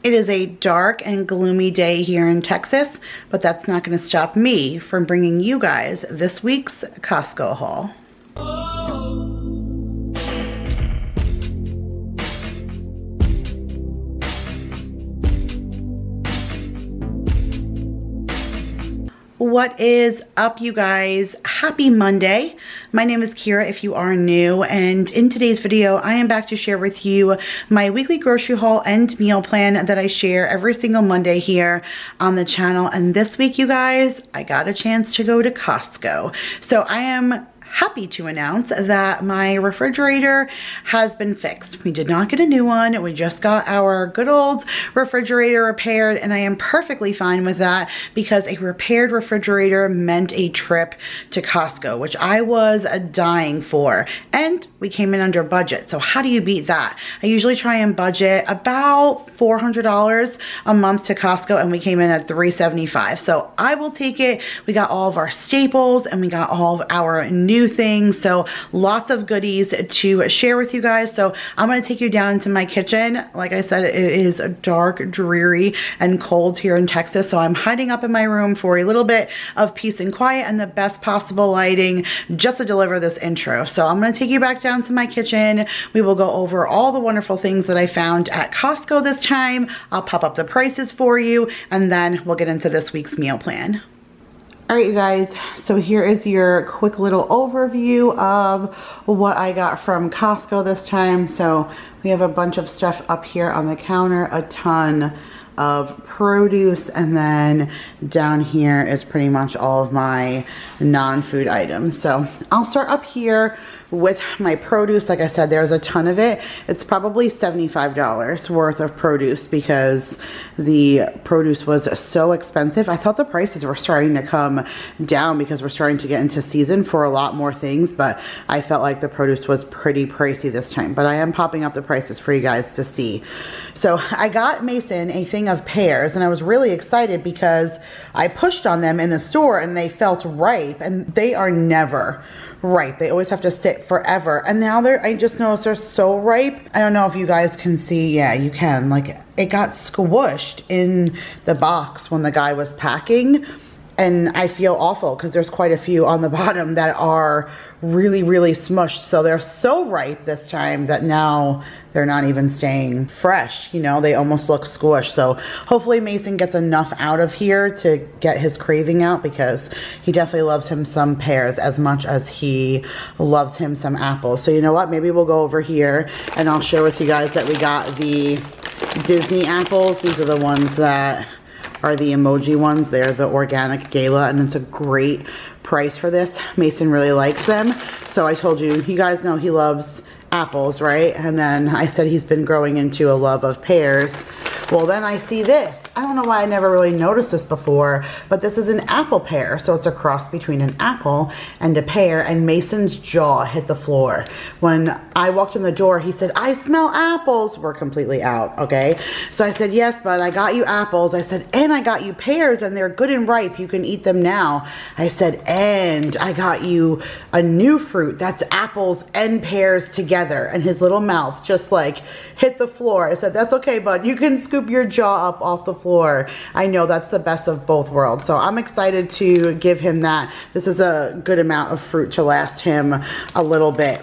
It is a dark and gloomy day here in Texas, but that's not going to stop me from bringing you guys this week's Costco haul. What is up, you guys? Happy Monday. My name is Kira if you are new, and in today's video I am back to share with you my weekly grocery haul and meal plan that I share every single Monday here on the channel. And this week, you guys, I got a chance to go to Costco. So I am happy to announce that my refrigerator has been fixed. We did not get a new one. We just got our good old refrigerator repaired, and I am perfectly fine with that because a repaired refrigerator meant a trip to Costco, which I was dying for, and we came in under budget. So how do you beat that? I usually try and budget about $400 a month to Costco, and we came in at $375. So I will take it. We got all of our staples and we got all of our new things, so lots of goodies to share with you guys. So I'm going to take you down into my kitchen. Like I said, it is dark, dreary, and cold here in Texas, so I'm hiding up in my room for a little bit of peace and quiet and the best possible lighting just to deliver this intro. So I'm going to take you back down to my kitchen. We will go over all the wonderful things that I found at Costco this time. I'll pop up the prices for you, and then we'll get into this week's meal plan. All right, you guys, so here is your quick little overview of what I got from Costco this time. So we have a bunch of stuff up here on the counter, a ton of produce, and then down here is pretty much all of my non-food items. So I'll start up here with my produce. Like I said, there's a ton of it. It's probably $75 worth of produce because the produce was so expensive. I thought the prices were starting to come down because we're starting to get into season for a lot more things, but I felt like the produce was pretty pricey this time. But I am popping up the prices for you guys to see. So I got Mason a thing of pears, and I was really excited because I pushed on them in the store and they felt ripe, and they are never ripe. They always have to sit forever. And now I just noticed they're so ripe. I don't know if you guys can see. Yeah, you can. Like, it got squished in the box when the guy was packing. And I feel awful because there's quite a few on the bottom that are really, really smushed. So they're so ripe this time that now they're not even staying fresh. You know, they almost look squished. So hopefully Mason gets enough out of here to get his craving out, because he definitely loves him some pears as much as he loves him some apples. So you know what? Maybe we'll go over here and I'll share with you guys that we got the Disney apples. These are the ones that are the emoji ones. They're the organic gala, and it's a great price for this. Mason really likes them. So I told you, you guys know he loves apples, right? And then I said he's been growing into a love of pears. Well, then I see this. I don't know why I never really noticed this before, but this is an apple pear. So it's a cross between an apple and a pear, and Mason's jaw hit the floor. When I walked in the door, he said, "I smell apples." We're completely out, okay? So I said, "Yes, but I got you apples." I said, "And I got you pears, and they're good and ripe. You can eat them now." I said, "And I got you a new fruit that's apples and pears together." And his little mouth just like hit the floor. I said, "That's okay, bud. You can scoop your jaw up off the floor." I know that's the best of both worlds. So I'm excited to give him that. This is a good amount of fruit to last him a little bit.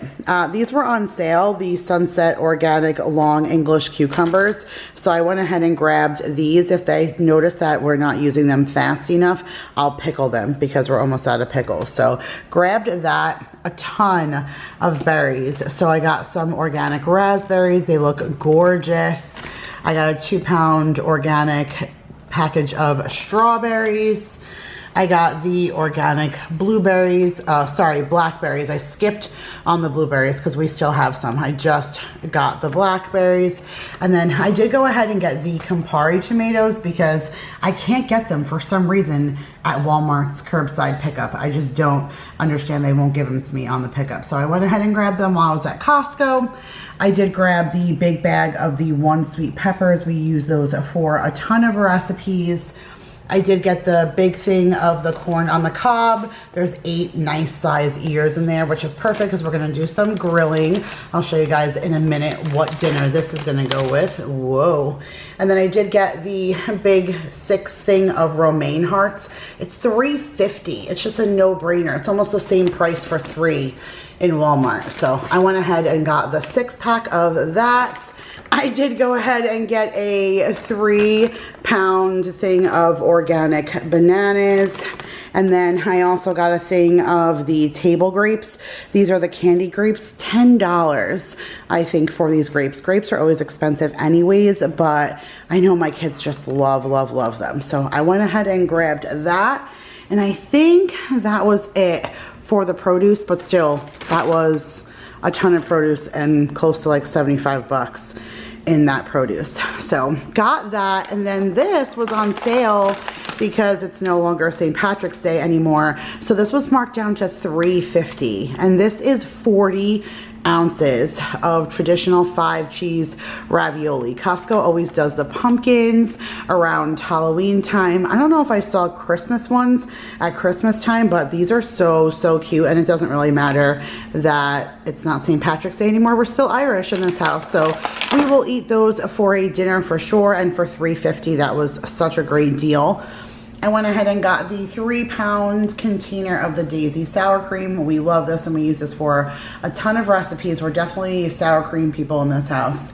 These were on sale, the Sunset Organic Long English Cucumbers. So I went ahead and grabbed these. If they notice that we're not using them fast enough, I'll pickle them because we're almost out of pickles. So grabbed that. A ton of berries. So I got some organic raspberries. They look gorgeous. I got a 2-pound organic package of strawberries. I got the organic blueberries, blackberries. I skipped on the blueberries because we still have some. I just got the blackberries. And then I did go ahead and get the Campari tomatoes because I can't get them for some reason at Walmart's curbside pickup. I just don't understand. They won't give them to me on the pickup. So I went ahead and grabbed them while I was at Costco. I did grab the big bag of the 1 sweet peppers. We use those for a ton of recipes. I did get the big thing of the corn on the cob. There's 8 nice size ears in there, which is perfect because we're gonna do some grilling. I'll show you guys in a minute what dinner this is gonna go with. Whoa. And then I did get the big 6 thing of romaine hearts. It's $3.50. It's just a no-brainer. It's almost the same price for 3 in Walmart. So I went ahead and got the 6-pack of that. I did go ahead and get a 3-pound thing of organic bananas. And then I also got a thing of the table grapes. These are the candy grapes, $10, I think, for these grapes. Grapes are always expensive anyways, but I know my kids just love, love, love them. So I went ahead and grabbed that. And I think that was it for the produce, but still, that was a ton of produce and close to like 75 bucks in that produce. So got that, and then this was on sale because it's no longer St. Patrick's Day anymore. So this was marked down to $3.50, and this is 40 ounces of traditional 5 cheese ravioli. Costco always does the pumpkins around Halloween time. I don't know if I saw Christmas ones at Christmas time, but these are so, so cute, and it doesn't really matter that it's not St. Patrick's Day anymore. We're still Irish in this house, so we will eat those for a dinner for sure, and for $3.50, that was such a great deal. I went ahead and got the 3-pound container of the Daisy sour cream. We love this and we use this for a ton of recipes. We're definitely sour cream people in this house.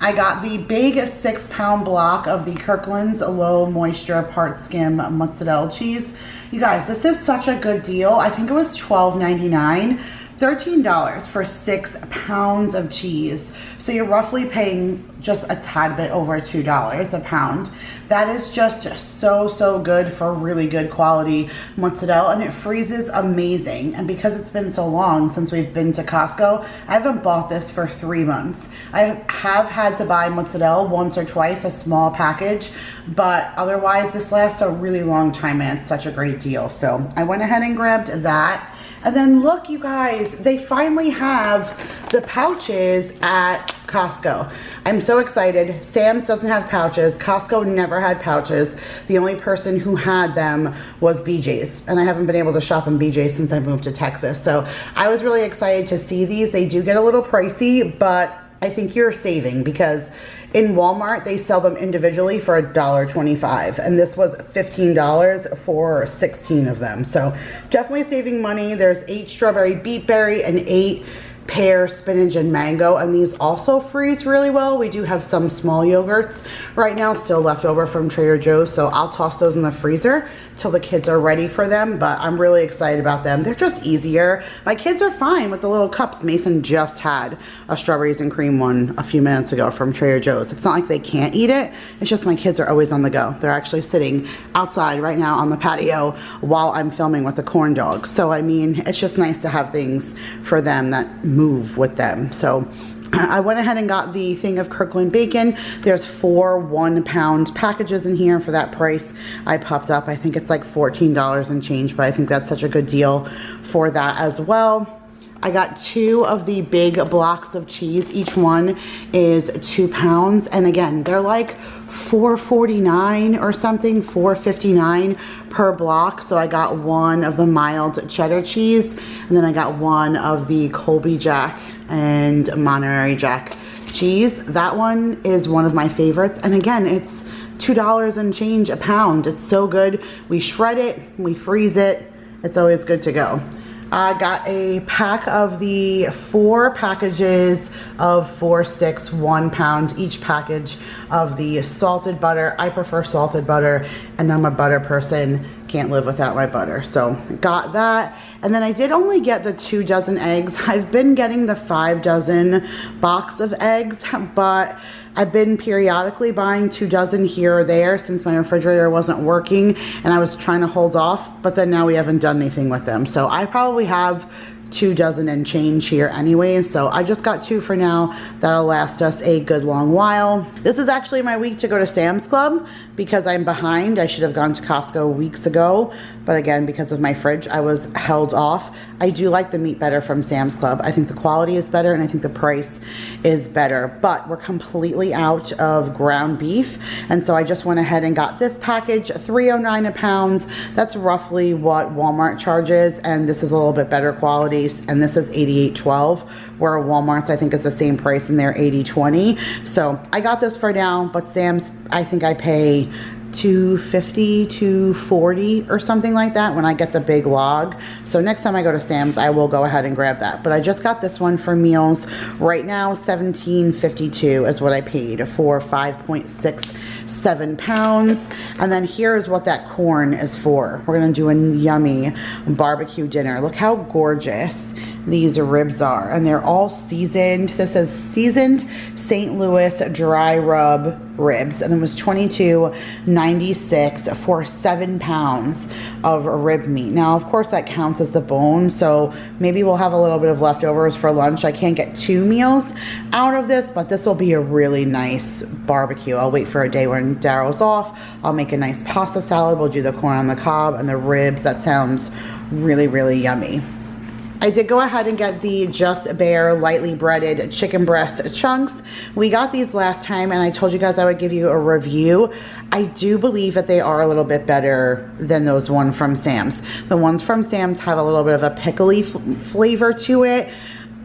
I got the big 6-pound block of the Kirkland's low moisture part skim mozzarella cheese. You guys, this is such a good deal. I think it was $12.99. $13 for 6 pounds of cheese. So you're roughly paying just a tad bit over $2 a pound. That is just so, so good for really good quality mozzarella, and it freezes amazing. And because it's been so long since we've been to Costco, I haven't bought this for 3 months. I have had to buy mozzarella once or twice, a small package, but otherwise this lasts a really long time and it's such a great deal. So I went ahead and grabbed that. And then look, you guys, they finally have the pouches at Costco. I'm so excited. Sam's doesn't have pouches. Costco never had pouches. The only person who had them was BJ's, and I haven't been able to shop in BJ's since I moved to Texas. So I was really excited to see these. They do get a little pricey, but I think you're saving because in Walmart, they sell them individually for $1.25, and this was $15 for 16 of them. So definitely saving money. There's 8 strawberry beet berry and 8 pear, spinach, and mango, and these also freeze really well. We do have some small yogurts right now still left over from Trader Joe's, so I'll toss those in the freezer till the kids are ready for them, but I'm really excited about them. They're just easier. My kids are fine with the little cups. Mason just had a strawberries and cream one a few minutes ago from Trader Joe's. It's not like they can't eat it, it's just my kids are always on the go. They're actually sitting outside right now on the patio while I'm filming with the corn dog. So I mean, it's just nice to have things for them that move with them. So I went ahead and got the thing of Kirkland bacon. There's 4 1-pound packages in here for that price. I popped up, I think it's like $14 and change, but I think that's such a good deal for that as well. I got 2 of the big blocks of cheese. Each one is 2 pounds. And again, they're like $4.49 or something, $4.59 per block. So I got 1 of the mild cheddar cheese, and then I got 1 of the Colby Jack and Monterey Jack cheese. That one is one of my favorites. And again, it's $2 and change a pound. It's so good. We shred it, we freeze it. It's always good to go. I got a pack of the 4 packages of 4 sticks, 1 pound each package of the salted butter. I prefer salted butter, and I'm a butter person. Can't live without my butter. So got that. And then I did only get the 2 dozen eggs. I've been getting the 5 dozen box of eggs, but I've been periodically buying 2 dozen here or there since my refrigerator wasn't working and I was trying to hold off, but then now we haven't done anything with them. So I probably have 2 dozen and change here anyway, so I just got 2 for now. That'll last us a good long while. This is actually my week to go to Sam's Club because I'm behind. I should have gone to Costco weeks ago, but again, because of my fridge, I was held off. I do like the meat better from Sam's Club. I think the quality is better and I think the price is better, but we're completely out of ground beef, and so I just went ahead and got this package, $3.09 a pound. That's roughly what Walmart charges, and this is a little bit better quality, and this is $88.12, where Walmart's I think is the same price and they're $80.20. So I got this for now, but Sam's I think I pay $2.50, $2.40 or something like that when I get the big log. So next time I go to Sam's, I will go ahead and grab that. But I just got this one for meals. Right now, $17.52 is what I paid for 5.67 pounds. And then here is what that corn is for. We're gonna do a yummy barbecue dinner. Look how gorgeous these ribs are, and they're all seasoned. This is seasoned St. Louis dry rub ribs, and it was $22.96 for 7 pounds of rib meat. Now of course that counts as the bone, so maybe we'll have a little bit of leftovers for lunch. I can't get 2 meals out of this, but this will be a really nice barbecue. I'll wait for a day when Daryl's off. I'll make a nice pasta salad. We'll do the corn on the cob and the ribs. That sounds really, really yummy. I did go ahead and get the Just Bare lightly breaded chicken breast chunks. We got these last time and I told you guys I would give you a review. I do believe that they are a little bit better than those ones from Sam's. The ones from Sam's have a little bit of a pickly flavor to it,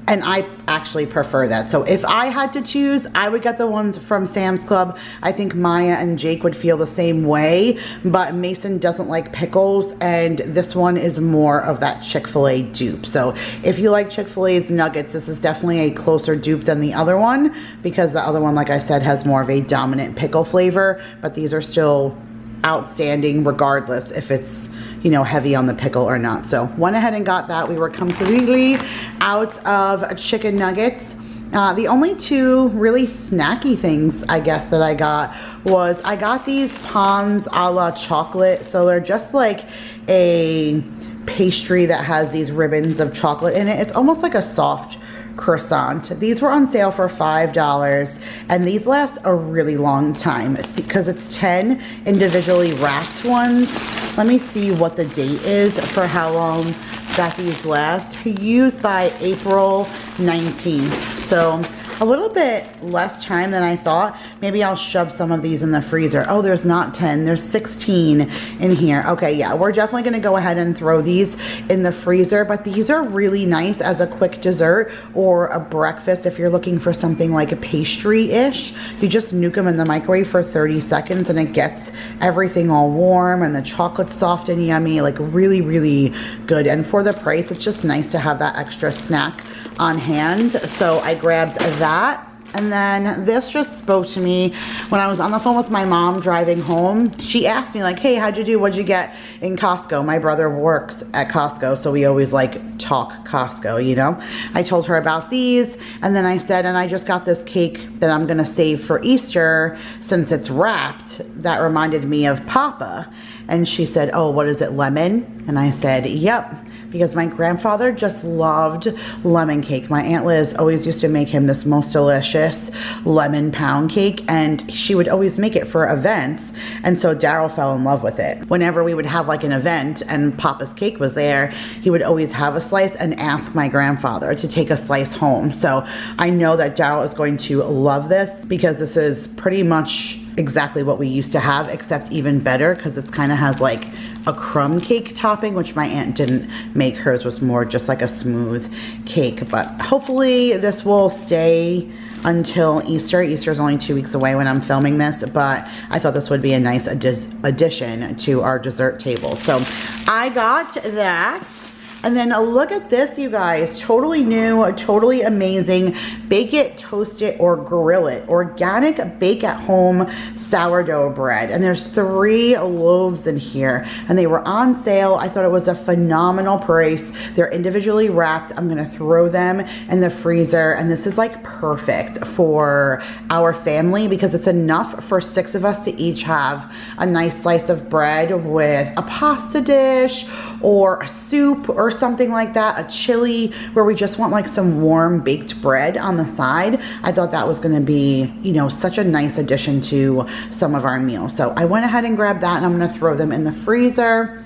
and I actually prefer that. So if I had to choose, I would get the ones from Sam's Club. I think Maya and Jake would feel the same way, but Mason doesn't like pickles, and this one is more of that Chick-fil-A dupe. So if you like Chick-fil-A's nuggets, this is definitely a closer dupe than the other one, because the other one, like I said, has more of a dominant pickle flavor, but these are still outstanding regardless if it's, you know, heavy on the pickle or not. So went ahead and got that. We were completely out of chicken nuggets. The only 2 really snacky things I guess that I got was I got these Pons a la chocolate. So they're just like a pastry that has these ribbons of chocolate in it. It's almost like a soft croissant. These were on sale for $5, and these last a really long time because it's 10 individually wrapped ones. Let me see what the date is for how long that these last. Used by April 19th. So a little bit less time than I thought. Maybe I'll shove some of these in the freezer. Oh, there's not 10, there's 16 in here. Okay, yeah, we're definitely gonna go ahead and throw these in the freezer, but these are really nice as a quick dessert or a breakfast if you're looking for something like a pastry-ish. You just nuke them in the microwave for 30 seconds and it gets everything all warm and the chocolate's soft and yummy, like really, really good. And for the price, it's just nice to have that extra snack on hand. So I grabbed that. And then this just spoke to me when I was on the phone with my mom driving home. She asked me like, hey, how'd you do? What'd you get in Costco? My brother works at Costco, so we always like talk Costco, you know? I told her about these, and then I said, and I just got this cake that I'm gonna save for Easter since it's wrapped. That reminded me of Papa. And she said, oh, what is it, lemon? And I said, yep. Because my grandfather just loved lemon cake. My Aunt Liz always used to make him this most delicious lemon pound cake, and she would always make it for events, and so Daryl fell in love with it. Whenever we would have like an event and Papa's cake was there, he would always have a slice and ask my grandfather to take a slice home. So I know that Daryl is going to love this because this is pretty much exactly what we used to have, except even better because it kind of has like a crumb cake topping, which my aunt didn't make. Hers was more just like a smooth cake, but hopefully this will stay until Easter. Easter is only 2 weeks away when I'm filming this, but I thought this would be a nice addition to our dessert table. So I got that. And then look at this, you guys. Totally new, totally amazing. Bake it, toast it, or grill it. Organic bake-at-home sourdough bread. And there's 3 loaves in here. And they were on sale. I thought it was a phenomenal price. They're individually wrapped. I'm gonna throw them in the freezer. And this is like perfect for our family because it's enough for 6 of us to each have a nice slice of bread with a pasta dish or a soup or something like that, a chili where we just want like some warm baked bread on the side, I thought that was gonna be, you know, such a nice addition to some of our meals. So I went ahead and grabbed that, and I'm gonna throw them in the freezer.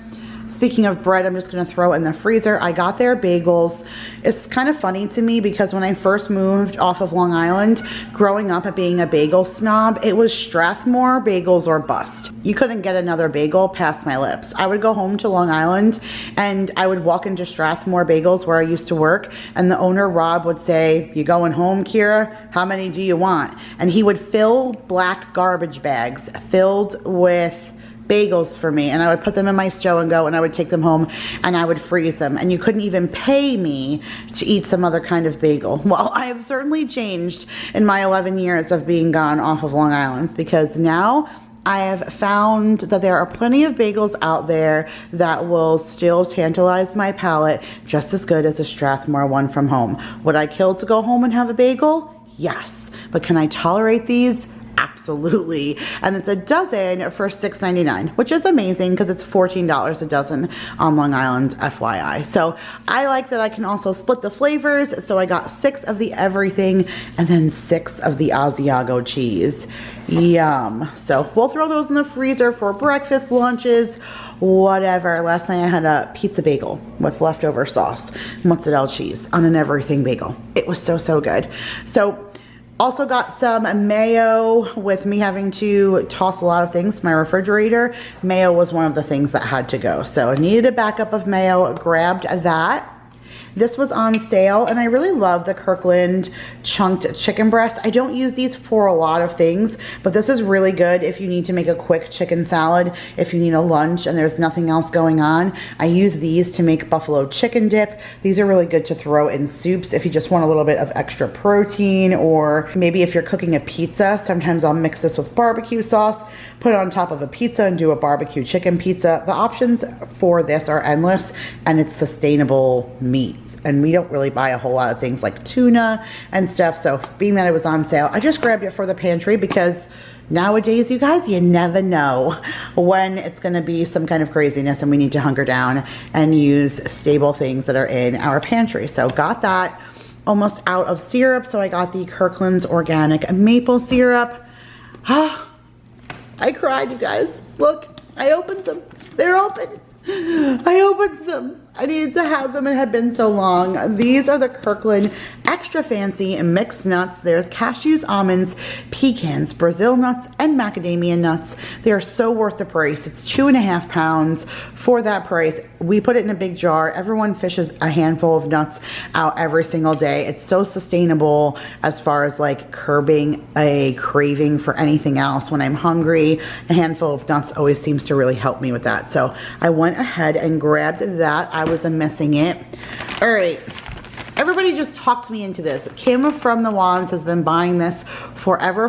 Speaking of bread, I'm just gonna throw in the freezer. I got their bagels. It's kind of funny to me because when I first moved off of Long Island, growing up at being a bagel snob, it was Strathmore bagels or bust. You couldn't get another bagel past my lips. I would go home to Long Island and I would walk into Strathmore Bagels where I used to work, and the owner, Rob, would say, "You going home, Kira? How many do you want?" And he would fill black garbage bags filled with bagels for me, and I would put them in my Stow and Go, and I would take them home and I would freeze them, and you couldn't even pay me to eat some other kind of bagel. Well, I have certainly changed in my 11 years of being gone off of Long Island, because now I have found that there are plenty of bagels out there that will still tantalize my palate just as good as a Strathmore one from home. Would I kill to go home and have a bagel? Yes. But can I tolerate these? Absolutely. And it's a dozen for $6.99, which is amazing because it's $14 a dozen on Long Island, FYI. So I like that I can also split the flavors. So I got 6 of the everything and then 6 of the Asiago cheese. Yum. So we'll throw those in the freezer for breakfast, lunches, whatever. Last night I had a pizza bagel with leftover sauce, mozzarella cheese on an everything bagel. It was so, so good. So also got some mayo. With me having to toss a lot of things to my refrigerator, mayo was one of the things that had to go. So I needed a backup of mayo, grabbed that. This was on sale, and I really love the Kirkland chunked chicken breast. I don't use these for a lot of things, but this is really good if you need to make a quick chicken salad, if you need a lunch and there's nothing else going on. I use these to make buffalo chicken dip. These are really good to throw in soups if you just want a little bit of extra protein, or maybe if you're cooking a pizza. Sometimes I'll mix this with barbecue sauce, put it on top of a pizza, and do a barbecue chicken pizza. The options for this are endless, and it's sustainable meat. And we don't really buy a whole lot of things like tuna and stuff. So being that it was on sale, I just grabbed it for the pantry, because nowadays, you guys, you never know when it's going to be some kind of craziness and we need to hunker down and use stable things that are in our pantry. So got that. Almost out of syrup, so I got the Kirkland's organic maple syrup. I cried, you guys. Look, I opened them. They're open. I opened them. I needed to have them. It had been so long. These are the Kirkland extra fancy mixed nuts. There's cashews, almonds, pecans, Brazil nuts, and macadamia nuts. They are so worth the price. It's 2.5 pounds for that price. We put it in a big jar. Everyone fishes a handful of nuts out every single day. It's so sustainable as far as like curbing a craving for anything else. When I'm hungry, a handful of nuts always seems to really help me with that. So I went ahead and grabbed that. I was missing it. All right. Everybody just talked me into this. Kim from the Wands has been buying this forever,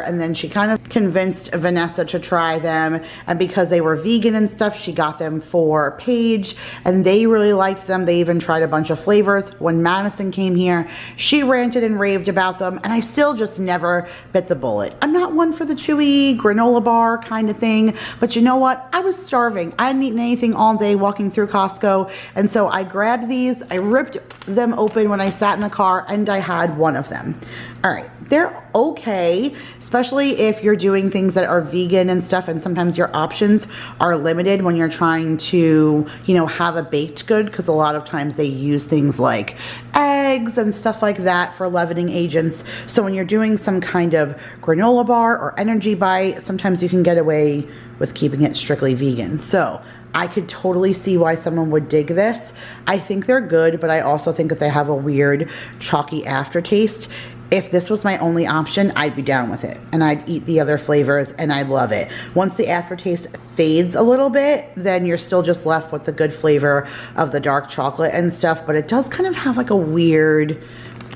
and then she kind of convinced Vanessa to try them, and because they were vegan and stuff, she got them for Paige, and they really liked them. They even tried a bunch of flavors. When Madison came here, she ranted and raved about them, and I still just never bit the bullet. I'm not one for the chewy granola bar kind of thing, but you know what? I was starving. I hadn't eaten anything all day walking through Costco, and so I grabbed these. I ripped them open when I sat in the car, and I had one of them. All right, they're okay, especially if you're doing things that are vegan and stuff, and sometimes your options are limited when you're trying to, you know, have a baked good, because a lot of times they use things like eggs and stuff like that for leavening agents. So when you're doing some kind of granola bar or energy bite, sometimes you can get away with keeping it strictly vegan. So I could totally see why someone would dig this. I think they're good, but I also think that they have a weird chalky aftertaste. If this was my only option, I'd be down with it, and I'd eat the other flavors and I'd love it. Once the aftertaste fades a little bit, then you're still just left with the good flavor of the dark chocolate and stuff, but it does kind of have like a weird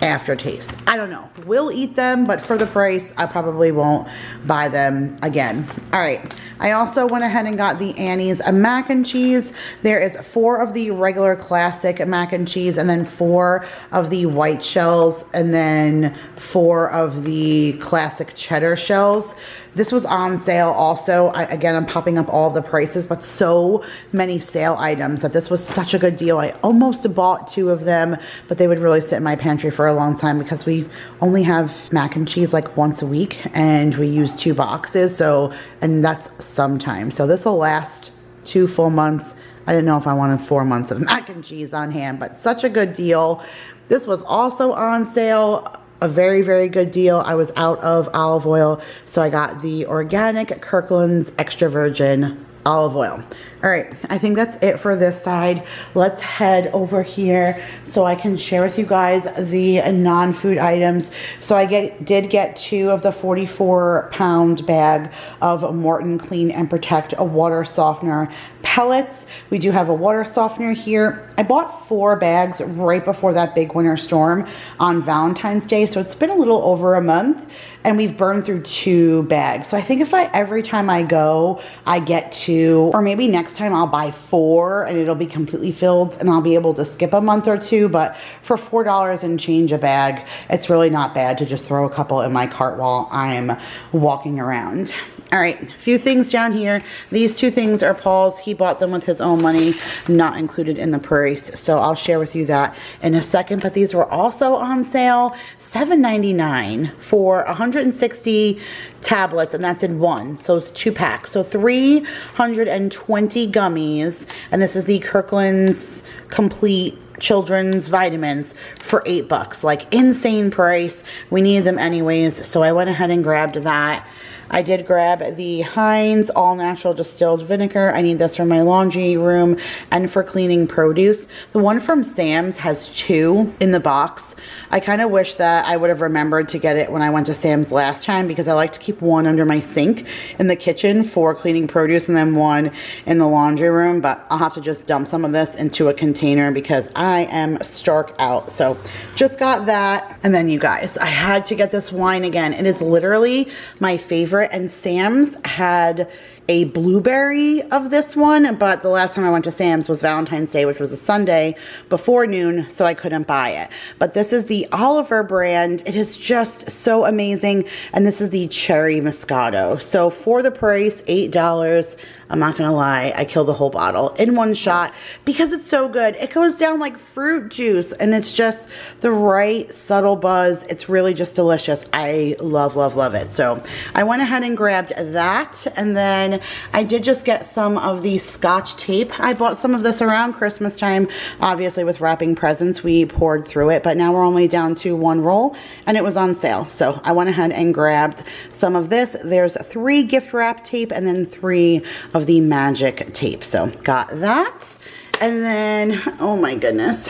aftertaste. I don't know. We'll eat them, but for the price, I probably won't buy them again. All right. I also went ahead and got the Annie's mac and cheese. There is 4 of the regular classic mac and cheese, and then 4 of the white shells, and then 4 of the classic cheddar shells. This was on sale also. Again, I'm popping up all the prices, but so many sale items that this was such a good deal. I almost bought 2 of them, but they would really sit in my pantry for a long time because we only have mac and cheese like once a week, and we use 2 boxes. So, and that's sometimes. So this will last 2 full months. I didn't know if I wanted 4 months of mac and cheese on hand, but such a good deal. This was also on sale. A very, very good deal. I was out of olive oil, so I got the organic Kirkland's extra virgin olive oil. All right, I think that's it for this side. Let's head over here so I can share with you guys the non-food items. So I did get 2 of the 44-pound bag of Morton Clean and Protect a water softener pellets. We do have a water softener here. I bought 4 bags right before that big winter storm on Valentine's Day, so it's been a little over a month, and we've burned through 2 bags. So I think if every time I go, I get 2, or maybe next time I'll buy 4 and it'll be completely filled and I'll be able to skip a month or 2, but for $4 and change a bag, it's really not bad to just throw a couple in my cart while I'm walking around. All right, a few things down here. These 2 things are Paul's. He bought them with his own money, not included in the price. So I'll share with you that in a second. But these were also on sale, $7.99 for 160 tablets, and that's in 1. So it's 2 packs. So 320 gummies, and this is the Kirkland's Complete children's vitamins for $8. Like, insane price. We needed them anyways, so I went ahead and grabbed that. I did grab the Heinz all natural distilled vinegar. I need this for my laundry room and for cleaning produce. The one from Sam's has 2 in the box. I kind of wish that I would have remembered to get it when I went to Sam's last time, because I like to keep 1 under my sink in the kitchen for cleaning produce and then 1 in the laundry room. But I'll have to just dump some of this into a container because I am stark out. So just got that. And then you guys, I had to get this wine again. It is literally my favorite. And Sam's had a blueberry of this one, but the last time I went to Sam's was Valentine's Day, which was a Sunday before noon, so I couldn't buy it. But this is the Oliver brand. It is just so amazing, and this is the Cherry Moscato. So for the price, $8, I'm not gonna lie, I killed the whole bottle in 1 shot because it's so good. It goes down like fruit juice, and it's just the right subtle buzz. It's really just delicious. I love, love, love it. So I went ahead and grabbed that, and then I did just get some of the Scotch tape. I bought some of this around Christmas time. Obviously with wrapping presents, we poured through it, but now we're only down to 1 roll, and it was on sale. So I went ahead and grabbed some of this. There's 3 gift wrap tape and then 3 of the magic tape. So got that. And then, oh my goodness,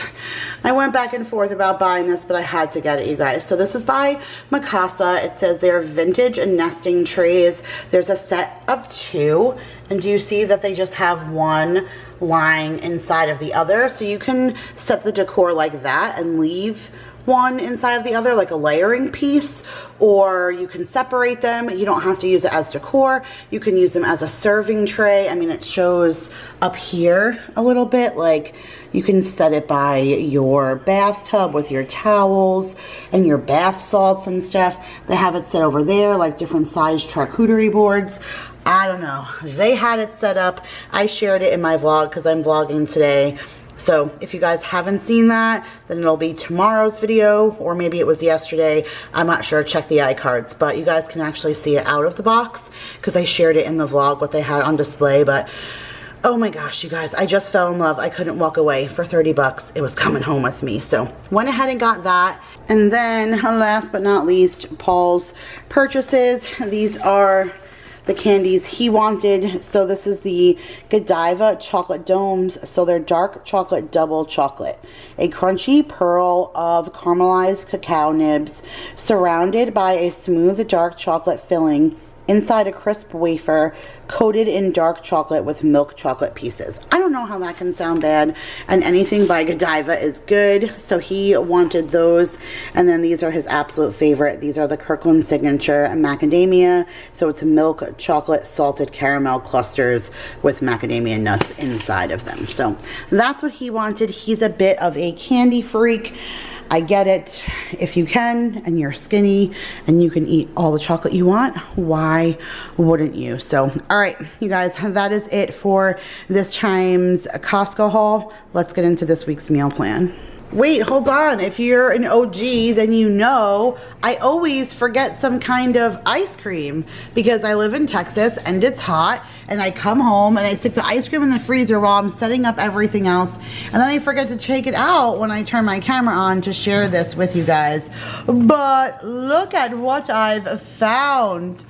I went back and forth about buying this, but I had to get it, you guys. So this is by Mikasa. It says they're vintage nesting trays. There's a set of 2, and do you see that they just have 1 lying inside of the other? So you can set the decor like that and leave 1 inside of the other, like a layering piece, or you can separate them. You don't have to use it as decor. You can use them as a serving tray. I mean, it shows up here a little bit, like you can set it by your bathtub with your towels and your bath salts and stuff. They have it set over there, like different size charcuterie boards. I don't know. They had it set up. I shared it in my vlog because I'm vlogging today. So if you guys haven't seen that, then it'll be tomorrow's video, or maybe it was yesterday. I'm not sure. Check the iCards. But you guys can actually see it out of the box because I shared it in the vlog, what they had on display. But oh my gosh, you guys, I just fell in love. I couldn't walk away. For 30 bucks, it was coming home with me. So went ahead and got that. And then last but not least, Paul's purchases. These are the candies he wanted. So this is the Godiva chocolate domes. So they're dark chocolate double chocolate, a crunchy pearl of caramelized cacao nibs surrounded by a smooth dark chocolate filling inside a crisp wafer coated in dark chocolate with milk chocolate pieces. I don't know how that can sound bad, and anything by Godiva is good, so he wanted those. And then these are his absolute favorite. These are the Kirkland Signature macadamia, so it's milk chocolate salted caramel clusters with macadamia nuts inside of them. So that's what he wanted. He's a bit of a candy freak. I get it. If you can and you're skinny and you can eat all the chocolate you want, why wouldn't you? So, all right, you guys, that is it for this time's Costco haul. Let's get into this week's meal plan. Wait, hold on. If you're an OG, then you know I always forget some kind of ice cream because I live in Texas and it's hot, and I come home and I stick the ice cream in the freezer while I'm setting up everything else, and then I forget to take it out when I turn my camera on to share this with you guys. But look at what I've found.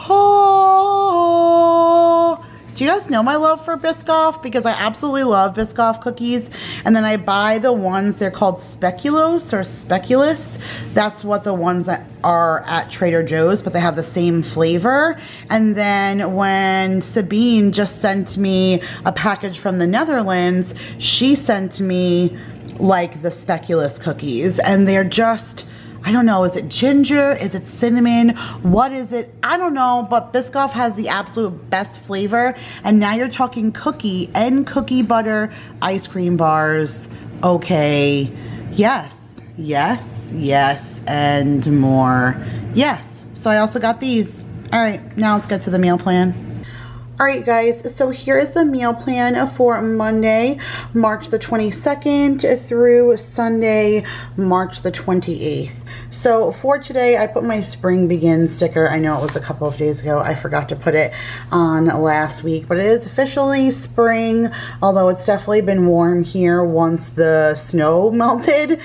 Oh! Do you guys know my love for Biscoff? Because I absolutely love Biscoff cookies. And then I buy the ones, they're called Speculoos or Speculous. That's what the ones that are at Trader Joe's, but they have the same flavor. And then when Sabine just sent me a package from the Netherlands, she sent me like the Speculous cookies. And they're just, I don't know, is it ginger? Is it cinnamon? What is it? I don't know, but Biscoff has the absolute best flavor. And now you're talking cookie and cookie butter ice cream bars. Okay, yes, yes, yes, and more. Yes, so I also got these. All right, now let's get to the meal plan. All right, guys, so here is the meal plan for Monday, March the 22nd through Sunday, March the 28th. So for today, I put my Spring Begins sticker. I know it was a couple of days ago. I forgot to put it on last week, but it is officially spring, although it's definitely been warm here once the snow melted.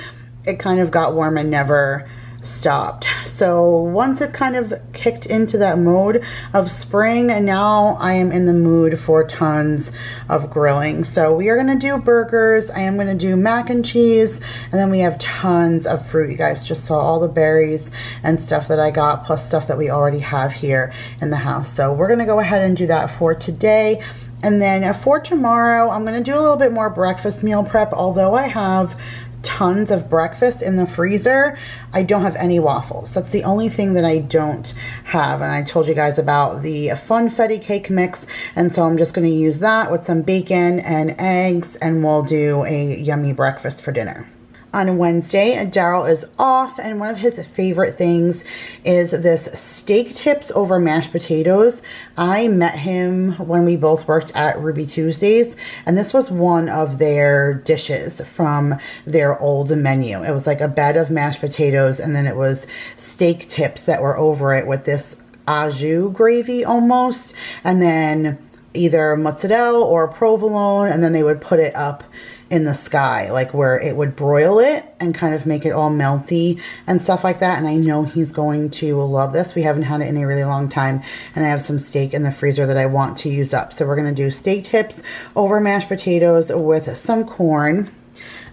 It kind of got warm and never stopped. So once it kind of kicked into that mode of spring, and now I am in the mood for tons of grilling. So we are going to do burgers. I am going to do mac and cheese, and then we have tons of fruit. You guys just saw all the berries and stuff that I got, plus stuff that we already have here in the house. So we're going to go ahead and do that for today. And then for tomorrow, I'm going to do a little bit more breakfast meal prep. Although I have tons of breakfast in the freezer, I don't have any waffles. That's the only thing that I don't have. And I told you guys about the funfetti cake mix, and so I'm just going to use that with some bacon and eggs, and we'll do a yummy breakfast for dinner. On Wednesday, Daryl is off, and one of his favorite things is this steak tips over mashed potatoes. I met him when we both worked at Ruby Tuesdays, and this was one of their dishes from their old menu. It was like a bed of mashed potatoes, and then it was steak tips that were over it with this au jus gravy almost, and then either mozzarella or provolone, and then they would put it up in the sky, like where it would broil it and kind of make it all melty and stuff like that. And I know he's going to love this. We haven't had it in a really long time, and I have some steak in the freezer that I want to use up. So we're going to do steak tips over mashed potatoes with some corn.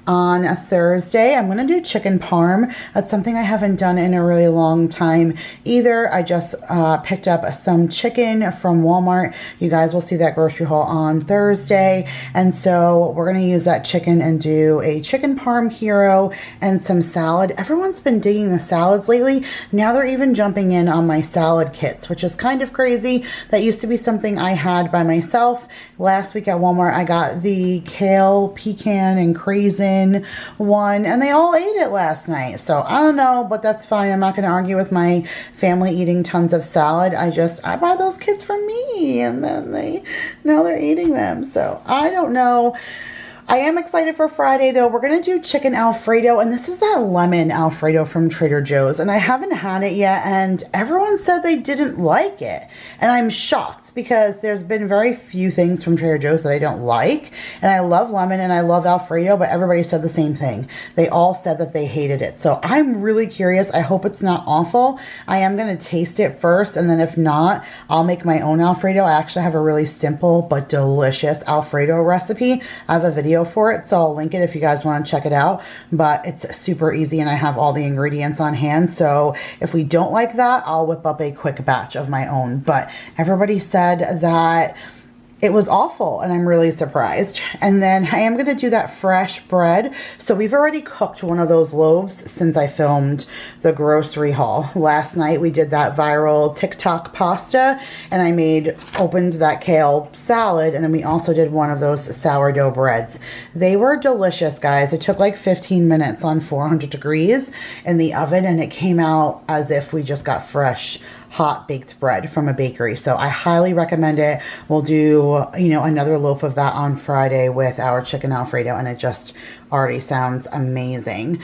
On a Thursday, I'm going to do chicken parm. That's something I haven't done in a really long time either. I just picked up some chicken from Walmart. You guys will see that grocery haul on Thursday. And so we're going to use that chicken and do a chicken parm hero and some salad. Everyone's been digging the salads lately. Now they're even jumping in on my salad kits, which is kind of crazy. That used to be something I had by myself. Last week at Walmart, I got the kale, pecan, and craisin one, and they all ate it last night. So I don't know, but that's fine. I'm not going to argue with my family eating tons of salad. I buy those kits for me, and then now they're eating them. So I don't know. I am excited for Friday though. We're going to do chicken Alfredo, and this is that lemon Alfredo from Trader Joe's, and I haven't had it yet, and everyone said they didn't like it, and I'm shocked because there's been very few things from Trader Joe's that I don't like, and I love lemon and I love Alfredo, but everybody said the same thing. They all said that they hated it. So I'm really curious. I hope it's not awful. I am going to taste it first, and then if not, I'll make my own Alfredo. I actually have a really simple but delicious Alfredo recipe. I have a video video for it, so I'll link it if you guys want to check it out. But it's super easy and I have all the ingredients on hand, so if we don't like that, I'll whip up a quick batch of my own. But everybody said that it was awful, and I'm really surprised. And then I am gonna do that fresh bread. So we've already cooked one of those loaves since I filmed the grocery haul. Last night we did that viral TikTok pasta, and I opened that kale salad, and then we also did one of those sourdough breads. They were delicious, guys. It took like 15 minutes on 400 degrees in the oven, and it came out as if we just got fresh hot baked bread from a bakery. So I highly recommend it. We'll do, you know, another loaf of that on Friday with our chicken Alfredo, and it just already sounds amazing.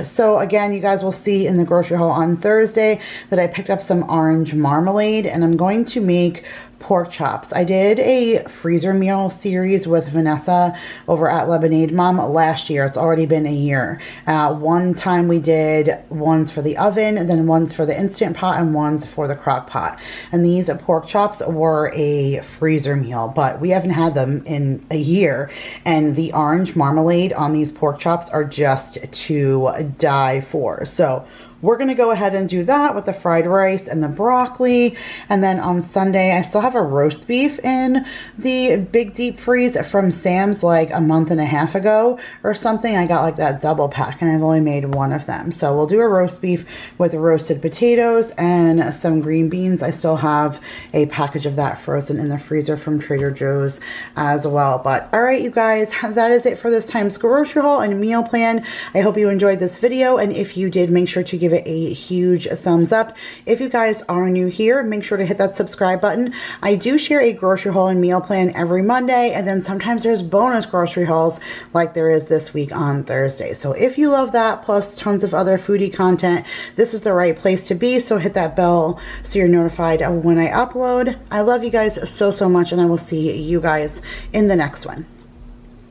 So again, you guys will see in the grocery haul on Thursday that I picked up some orange marmalade, and I'm going to make pork chops. I did a freezer meal series with Vanessa over at Lemonade Mom last year. It's already been a year. One time we did ones for the oven, and then ones for the Instant Pot, and ones for the crock pot. And these pork chops were a freezer meal, but we haven't had them in a year. And the orange marmalade on these pork chops are just to die for. So we're going to go ahead and do that with the fried rice and the broccoli. And then on Sunday, I still have a roast beef in the big deep freeze from Sam's like a month and a half ago or something. I got like that double pack, and I've only made one of them. So we'll do a roast beef with roasted potatoes and some green beans. I still have a package of that frozen in the freezer from Trader Joe's as well. But all right, you guys, that is it for this time's grocery haul and meal plan. I hope you enjoyed this video, and if you did, make sure to give it a huge thumbs up. If you guys are new here, make sure to hit that subscribe button. I do share a grocery haul and meal plan every Monday, and then sometimes there's bonus grocery hauls like there is this week on Thursday. So if you love that, plus tons of other foodie content, this is the right place to be. So hit that bell so you're notified of when I upload. I love you guys so much, and I will see you guys in the next one.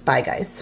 Bye, guys.